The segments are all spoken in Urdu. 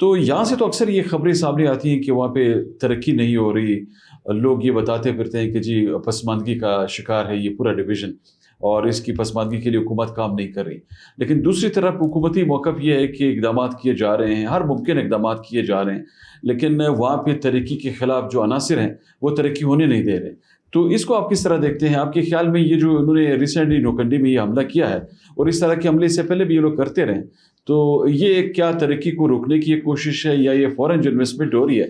تو یہاں سے تو اکثر یہ خبریں سامنے آتی ہیں کہ وہاں پہ ترقی نہیں ہو رہی، لوگ یہ بتاتے پھرتے ہیں کہ جی پسماندگی کا شکار ہے یہ پورا ڈویژن، اور اس کی پسماندگی کے لیے حکومت کام نہیں کر رہی. لیکن دوسری طرف حکومتی موقف یہ ہے کہ اقدامات کیے جا رہے ہیں، ہر ممکن اقدامات کیے جا رہے ہیں، لیکن وہاں پہ ترقی کے خلاف جو عناصر ہیں وہ ترقی ہونے نہیں دے رہے. تو اس کو آپ کس طرح دیکھتے ہیں؟ آپ کے خیال میں یہ جو انہوں نے ریسنٹلی نوکنڈی میں یہ حملہ کیا ہے، اور اس طرح کے حملے سے پہلے بھی یہ لوگ کرتے رہے، تو یہ کیا ترقی کو روکنے کی ایک کوشش ہے، یا یہ فورن جو انویسٹمنٹ ہو رہی ہے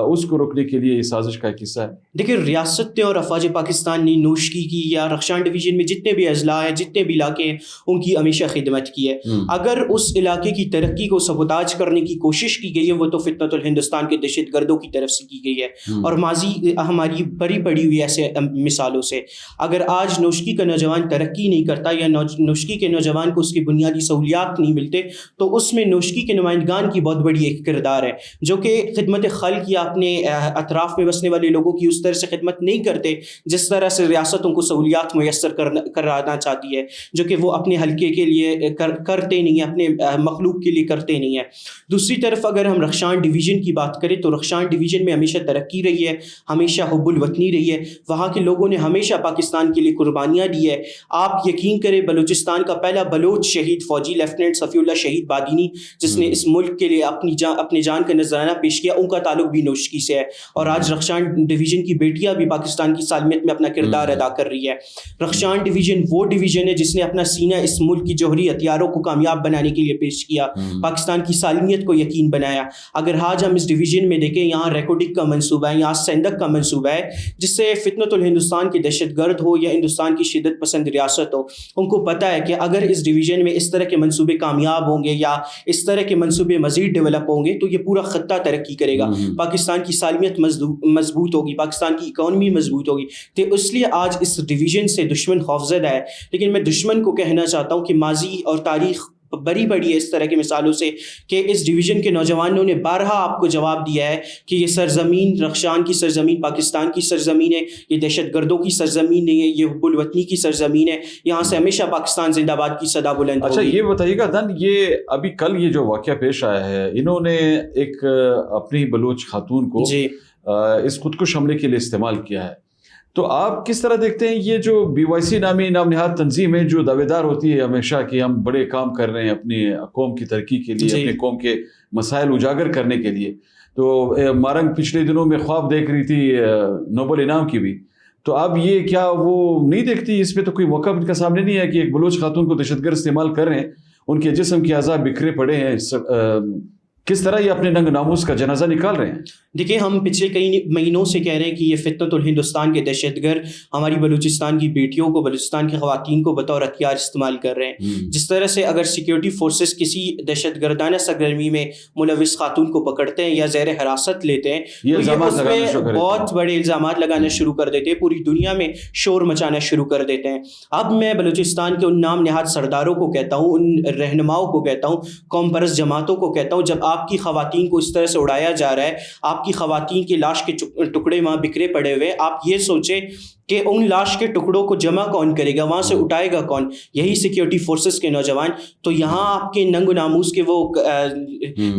اس کو روکنے کے لیے یہ سازش کا ایک حصہ ہے؟ دیکھیں، ریاست نے اور افواج پاکستان نے نوشکی کی یا رخشان ڈویژن میں جتنے بھی اضلاع ہیں، جتنے بھی علاقے ہیں، ان کی ہمیشہ خدمت کی ہے. اگر اس علاقے کی ترقی کو سبوتاج کرنے کی کوشش کی گئی ہے، وہ تو فتنۃ الہندوستان کے دہشت گردوں کی طرف سے کی گئی ہے، اور ماضی ہماری بری پڑی ہوئی ایسے مثالوں سے. اگر آج نوشکی کا نوجوان ترقی نہیں کرتا یا نوشکی کے نوجوان کو اس کی بنیادی سہولیات نہیں ملتے، تو اس میں نوشکی کے نمائندگان کی بہت بڑی ایک کردار ہے، جو کہ خدمت خلق یا اپنے اطراف میں بسنے والے لوگوں کی اس طرح سے خدمت نہیں کرتے جس طرح سے ریاست ان کو سہولیات میسر کرانا چاہتی ہے، جو کہ وہ اپنے حلقے کے لیے کرتے نہیں ہیں، اپنے مخلوق کے لیے کرتے نہیں ہیں. دوسری طرف اگر ہم رخشان ڈویژن کی بات کریں تو رخشان ڈویژن میں ہمیشہ ترقی رہی ہے، ہمیشہ حب الوطنی رہی ہے، وہاں کے لوگوں نے ہمیشہ پاکستان کے لیے قربانیاں دی ہے. آپ یقین کریں، بلوچستان کا پہلا بلوچ شہید فوجی لیفٹیننٹ صفی اللہ شہید بادینی، جس نے اس ملک کے لیے اپنی جان کا نذرانہ پیش کیا، ان کا تعلق بھی نوشکی سے ہے. اور آج رخشان ڈویژن کی بیٹیاں بھی پاکستان کی سالمیت میں اپنا کردار ادا کر رہی ہے. رخشان ڈویژن وہ ڈویژن ہے جس نے اپنا سینہ اس ملک کی جوہری ہتھیاروں کو کامیاب بنانے کے لیے پیش کیا، پاکستان کی سالمیت کو یقین بنایا. اگر آج ہم اس ڈویژن میں دیکھیں، یہاں ریکوڈک کا منصوبہ ہے، یہاں سندک کا منصوبہ ہے، جس سے فتنۃ الہندوستان کے دہشت گرد ہو یا ہندوستان کی شدت پسند ریاست ہو، ان کو پتہ ہے کہ اگر اس ڈویژن میں اس طرح کے منصوبے کامیاب ہوں گے یا اس طرح کے منصوبے مزید ڈیولپ ہوں گے تو یہ پورا خطہ ترقی کرے گا، پاکستان کی سالمیت مضبوط ہوگی، پاکستان کی اکانومی مضبوط ہوگی. تو اس لیے آج اس ڈویژن سے دشمن خوفزدہ ہے. لیکن میں دشمن کو کہنا چاہتا ہوں کہ ماضی اور تاریخ بری پڑی ہے اس طرح کے مثالوں سے کہ اس ڈویژن کے نوجوانوں نے بارہا آپ کو جواب دیا ہے کہ یہ سرزمین رخشان کی سرزمین پاکستان کی سرزمین ہے، یہ دہشت گردوں کی سرزمین نہیں ہے، یہ حب الوطنی کی سرزمین ہے، یہاں سے ہمیشہ پاکستان زندہ باد کی صدا بلند ہوگی. اچھا یہ بتائیے گا دن، یہ ابھی کل یہ جو واقعہ پیش آیا ہے، انہوں نے ایک اپنی بلوچ خاتون کو اس خودکش حملے کے لیے استعمال کیا ہے، تو آپ کس طرح دیکھتے ہیں یہ جو BYC نامی نام نہاد تنظیم ہے جو دعوے دار ہوتی ہے ہمیشہ کہ ہم بڑے کام کر رہے ہیں اپنی قوم کی ترقی کے لیے، اپنے قوم کے مسائل اجاگر کرنے کے لیے، تو مارنگ پچھلے دنوں میں خواب دیکھ رہی تھی نوبل انعام کی بھی، تو اب یہ کیا وہ نہیں دیکھتی، اس پہ تو کوئی موقع ان کا سامنے نہیں ہے کہ ایک بلوچ خاتون کو دہشت گرد استعمال کر رہے ہیں، ان کے جسم کے اعضاء بکھرے پڑے ہیں، کس طرح یہ اپنے ننگ ناموس کا جنازہ نکال رہے ہیں؟ دیکھیں، ہم پچھلے کئی مہینوں سے کہہ رہے ہیں کہ یہ فتنۃ الہندوستان کے دہشت گرد ہماری بلوچستان کی بیٹیوں کو، بلوچستان کی خواتین کو بطور ہتھیار استعمال کر رہے ہیں. جس طرح سے اگر سیکیورٹی فورسز کسی دہشت گردانہ سرگرمی میں ملوث خاتون کو پکڑتے ہیں یا زیر حراست لیتے ہیں تو یہ اس میں بہت بڑے الزامات لگانا شروع کر دیتے ہیں، پوری دنیا میں شور مچانا شروع کر دیتے ہیں. اب میں بلوچستان کے ان نام نہاد سرداروں کو کہتا ہوں، ان رہنماؤں کو کہتا ہوں، قوم پرست جماعتوں کو کہتا ہوں، جب آپ کی خواتین کو اس طرح سے اڑایا جا رہا ہے، آپ کی خواتین کی لاش کے ٹکڑے وہاں بکھرے پڑے ہوئے، آپ یہ سوچیں کہ ان لاش کے ٹکڑوں کو جمع کون کرے گا، وہاں سے اٹھائے گا کون؟ یہی سیکیورٹی فورسز کے نوجوان. تو یہاں آپ کے ننگ و ناموس کے وہ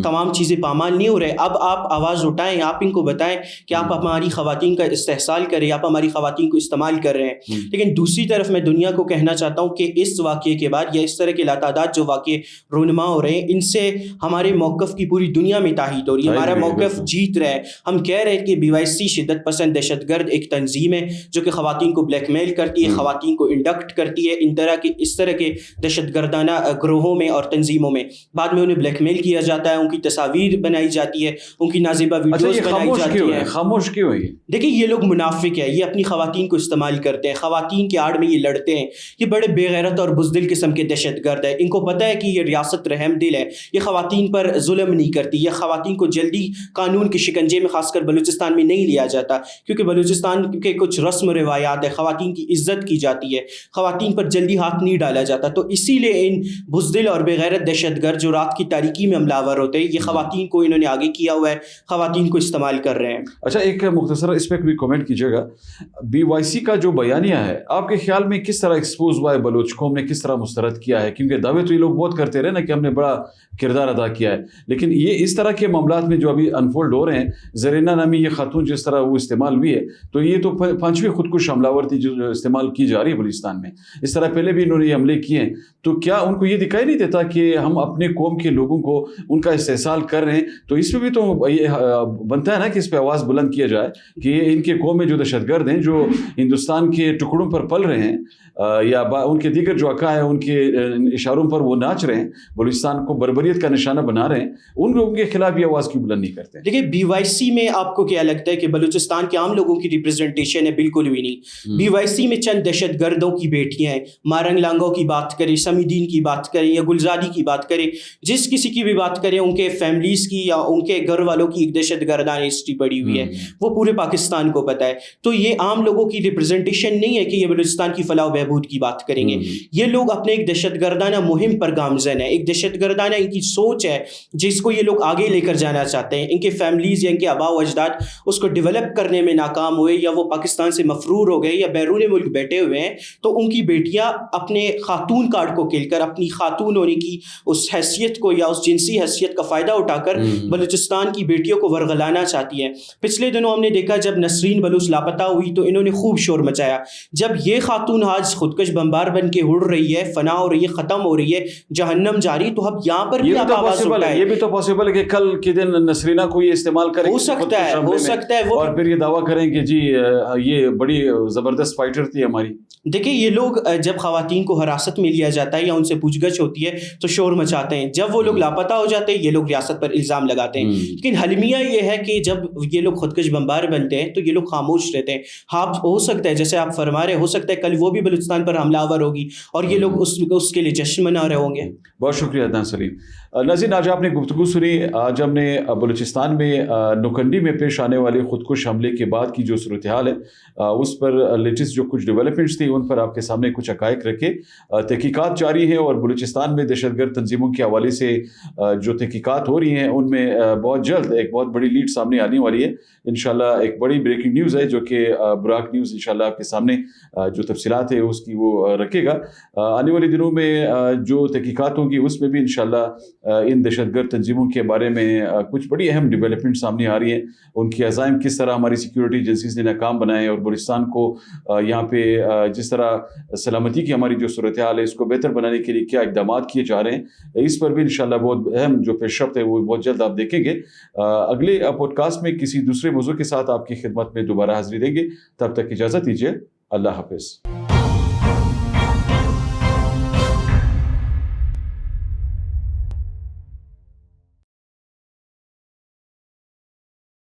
تمام چیزیں پامال نہیں ہو رہے. اب آپ آواز اٹھائیں، آپ ان کو بتائیں کہ آپ ہماری خواتین کا استحصال کریں، آپ ہماری خواتین کو استعمال کر رہے ہیں. لیکن دوسری طرف میں دنیا کو کہنا چاہتا ہوں کہ اس واقعے کے بعد یا اس طرح کے لاتعداد جو واقعے رونما ہو رہے ہیں، ان سے ہمارے موقف کی پوری دنیا میں تائید ہو رہی ہے، ہمارا موقف جیت رہا ہے. ہم کہہ رہے ہیں کہ BYC شدت پسند دہشت گرد ایک تنظیم ہے جو کہ خواتین کو بلیک میل کرتی ہے، خواتین کو انڈکٹ کرتی ہے اس طرح کے دہشت گردانہ گروہوں میں اور تنظیموں میں. بعد میں انہیں بلیک میل کیا جاتا ہے، ان کی تصاویر بنائی جاتی ہے، ان کی نازیبہ ویڈیوز بنائی جاتی ہیں. خاموش کیوں ہے؟ دیکھیں، یہ لوگ منافق ہیں، یہ اپنی خواتین کو استعمال کرتے ہیں، خواتین کی آڑ میں یہ لڑتے ہیں. یہ بڑے بے غیرت اور بزدل قسم کے دہشت گرد ہیں. ان کو پتہ ہے کہ یہ ریاست رحم دل ہے، یہ خواتین پر ظلم نہیں کرتی، یہ خواتین کو جلدی قانون کے شکنجے میں خاص کر بلوچستان میں نہیں لیا جاتا، کیونکہ بلوچستان کے کچھ رسم و روایات ہے، خواتین کی عزت کی جاتی ہے، خواتین پر جلدی ہاتھ نہیں ڈالا جاتا. تو اسی لیے ان بزدل اور بے غیرت دہشت گرد جو رات کی تاریکی میں حملہ آور ہوتے ہیں، یہ خواتین کو انہوں نے آگے کیا ہوا ہے، خواتین کو استعمال کر رہے ہیں. اچھا، ایک مختصر اس پہ بھی کمنٹ کیجیے گا، BYC کا جو بیانیہ ہے آپ کے خیال میں کس طرح ایکسپوز ہوا ہے، بلوچ قوم نے کس طرح مسترد کیا ہے؟ کیونکہ دعوے تو یہ لوگ بہت کرتے رہے نا کہ ہم نے بڑا کردار ادا کیا ہے، لیکن لیکن یہ اس طرح کے معاملات میں جو ابھی انفولڈ ہو رہے ہیں، زرینہ نامی یہ خاتون جس طرح وہ استعمال ہوئی ہے، تو یہ تو پانچویں خودکش حملہ آور تھی جو استعمال کی جا رہی ہے بلوچستان میں. اس طرح پہلے بھی انہوں نے یہ حملے کیے ہیں. تو کیا ان کو یہ دکھائی نہیں دیتا کہ ہم اپنے قوم کے لوگوں کو ان کا استحصال کر رہے ہیں؟ تو اس میں بھی تو یہ بنتا ہے نا کہ اس پہ آواز بلند کیا جائے کہ یہ ان کے قوم میں جو دہشت گرد ہیں، جو ہندوستان کے ٹکڑوں پر پل رہے ہیں، یا ان کے دیگر جو عقا ہیں ان کے اشاروں پر وہ ناچ رہے ہیں، بلوچستان کو بربریت کا نشانہ بنا رہے ہیں، ان لوگوں کے خلاف بھی آواز کیوں بلند نہیں کرتے؟ دیکھیے بی وائی سی میں آپ کو کیا لگتا ہے کہ بلوچستان کے عام لوگوں کی ریپرزنٹیشن ہے؟ بالکل بھی نہیں. بی وائی سی میں چند دہشت گردوں کی بیٹیاں ہیں. مارنگ لانگو کی بات کریں، سمیدین کی بات کریں یا گلزاری کی بات کریں، جس کسی کی بھی بات کریں، ان کے فیملیز کی یا ان کے گھر والوں کی ایک دہشت گردانہ ہسٹری پڑی ہوئی ہے، وہ پورے پاکستان کو پتہ ہے. تو یہ عام لوگوں کی ریپرزنٹیشن نہیں ہے کہ یہ بلوچستان کی فلاح و بہبود کی بات کریں گے. یہ لوگ اپنے ایک دہشت گردانہ مہم پر گامزن ہے، ایک دہشت گردانہ ان کی سوچ ہے جس کو یہ لوگ آگے لے کر جانا چاہتے ہیں. ان کے فیملیز یا ان کے آباء و اجداد اس کو ڈیولپ کرنے میں ناکام ہوئے، یا وہ پاکستان سے مفرور ہو گئے یا بیرون ملک بیٹھے ہوئے ہیں، تو ان کی بیٹیاں اپنے خاتون کارڈ کو کھیل کر اپنی خاتون ہونے کی اس حیثیت کو یا اس جنسی حیثیت کا فائدہ اٹھا کر بلوچستان کی بیٹیوں کو ورغلانا چاہتی ہیں. پچھلے دنوں ہم نے دیکھا جب نسرین بلوچ لاپتہ ہوئی تو انہوں نے خوب شور مچایا. جب یہ خاتون آج خودکش بمبار بن کے اڑ رہی ہے، فنا ہو رہی ہے، ختم ہو رہی ہے، جہنم جاری، تو اب یہاں پر بھی آپ آواز اٹھائیں. یہ بھی تو پاسبل ہے کہ کل کے دن نسرینہ کو یہ استعمال کریں، ہو سکتا ہے وہ، اور پھر یہ دعویٰ کریں کہ جی یہ بڑی زبردست فائٹر تھی ہماری. دیکھیں یہ لوگ جب خواتین کو حراست میں لیا جاتا ہے یا ان سے پوچھ گچھ ہوتی ہے تو شور مچاتے ہیں، جب وہ لوگ لاپتہ ہو جاتے ہیں یہ لوگ ریاست پر الزام لگاتے ہیں. لیکن حلمیہ یہ ہے کہ جب یہ لوگ خودکش بمبار بنتے ہیں تو یہ لوگ خاموش رہتے ہیں. ہاں ہو سکتا ہے جیسے آپ فرما رہے، ہو سکتا ہے کل وہ بھی بلوچستان پر حملہ آور ہوگی اور یہ لوگ اس کے لیے جشن منا رہے ہوں گے. بہت شکریہ عدنان سلیم. ناظرین، آج آپ نے گفتگو سنی. آج ہم نے بلوچستان میں نوکنڈی میں پیش آنے والے خودکش حملے کے بعد کی جو صورتحال ہے اس پر لیٹسٹ جو کچھ ڈیولپمنٹس تھی ان پر آپ کے سامنے کچھ حقائق رکھے. تحقیقات جاری ہیں اور بلوچستان میں دہشت گرد تنظیموں کے حوالے سے جو تحقیقات ہو رہی ہیں ان میں بہت جلد ایک بہت بڑی لیڈ سامنے آنے والی ہے. انشاءاللہ ایک بڑی بریکنگ نیوز ہے جو کہ براک نیوز انشاءاللہ آپ کے سامنے جو تفصیلات ہے اس کی وہ رکھے گا. آنے والے دنوں میں جو تحقیقات ہوں گی اس میں بھی انشاءاللہ ان دہشت گرد تنظیموں کے بارے میں کچھ بڑی اہم ڈیولپمنٹ سامنے آ رہی ہیں. ان کے عزائم کس طرح ہماری سیکیورٹی ایجنسیز نے ناکام بنائے اور بلوچستان کو یہاں پہ جس طرح سلامتی کی ہماری جو صورتحال ہے اس کو بہتر بنانے کے لیے کیا اقدامات کیے جا رہے ہیں، اس پر بھی انشاءاللہ بہت اہم جو پیش رفت ہے وہ بہت جلد آپ دیکھیں گے. اگلے پوڈ کاسٹ میں کسی دوسرے موضوع کے ساتھ آپ کی خدمت میں دوبارہ حاضری دیں گے. تب تک اجازت دیجیے. اللہ حافظ.